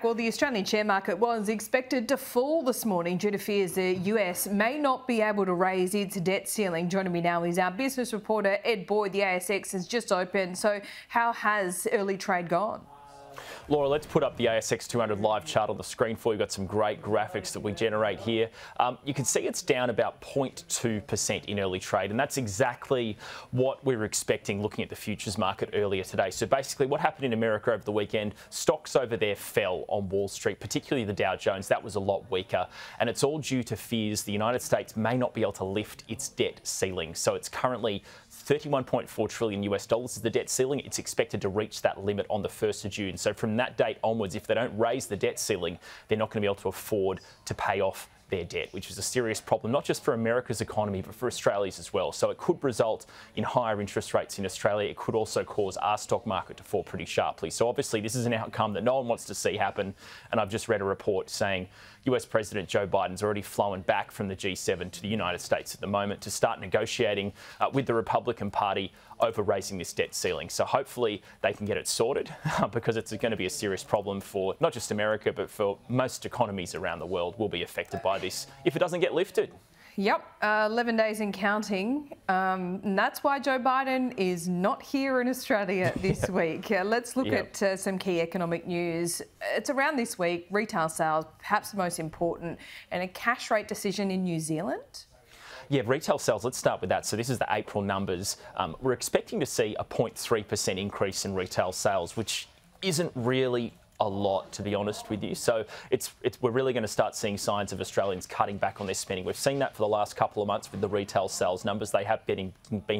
Well, the Australian share market was expected to fall this morning due to fears the US may not be able to raise its debt ceiling. Joining me now is our business reporter, Ed Boyd. The ASX has just opened. So how has early trade gone? Laura, let's put up the ASX 200 live chart on the screen for you. We've got some great graphics that we generate here. You can see it's down about 0.2% in early trade, and that's exactly what we were expecting looking at the futures market earlier today. So basically what happened in America over the weekend, stocks over there fell on Wall Street, particularly the Dow Jones. That was a lot weaker, and it's all due to fears the United States may not be able to lift its debt ceiling. So it's currently 31.4 trillion US dollars is the debt ceiling. It's expected to reach that limit on the 1st of June. So from that date onwards, if they don't raise the debt ceiling, they're not going to be able to afford to pay off their debt, which is a serious problem, not just for America's economy, but for Australia's as well. So it could result in higher interest rates in Australia. It could also cause our stock market to fall pretty sharply. So obviously this is an outcome that no one wants to see happen. And I've just read a report saying US President Joe Biden's already flown back from the G7 to the United States at the moment to start negotiating with the Republican Party over raising this debt ceiling. So hopefully they can get it sorted because it's going to be a serious problem for not just America, but for most economies around the world will be affected by this if it doesn't get lifted. Yep, 11 days and counting. And that's why Joe Biden is not here in Australia this week. Let's look at some key economic news. It's around this week, retail sales, perhaps the most important, and a cash rate decision in New Zealand. Yeah, retail sales, let's start with that. So this is the April numbers. We're expecting to see a 0.3% increase in retail sales, which isn't really a lot, to be honest with you. So we're really going to start seeing signs of Australians cutting back on their spending. We've seen that for the last couple of months with the retail sales numbers. They have been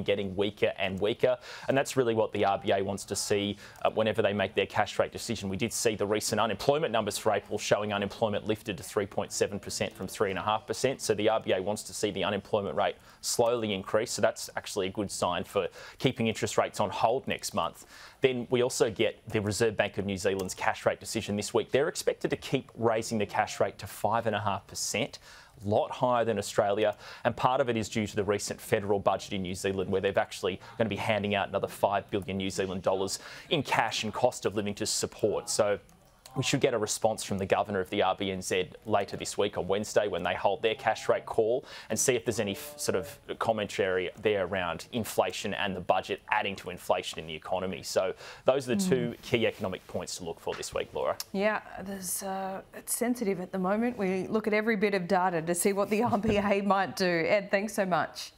getting weaker and weaker, and that's really what the RBA wants to see whenever they make their cash rate decision. We did see the recent unemployment numbers for April showing unemployment lifted to 3.7% from 3.5%. So the RBA wants to see the unemployment rate slowly increase. So that's actually a good sign for keeping interest rates on hold next month. Then we also get the Reserve Bank of New Zealand's cash rate decision this week. They're expected to keep raising the cash rate to 5.5%, a lot higher than Australia. And part of it is due to the recent federal budget in New Zealand, where they've actually going to be handing out another 5 billion New Zealand dollars in cash and cost of living to support. So we should get a response from the governor of the RBNZ later this week on Wednesday when they hold their cash rate call and see if there's any sort of commentary there around inflation and the budget adding to inflation in the economy. So those are the two key economic points to look for this week, Laura. Yeah, it's sensitive at the moment. We look at every bit of data to see what the RBA might do. Ed, thanks so much.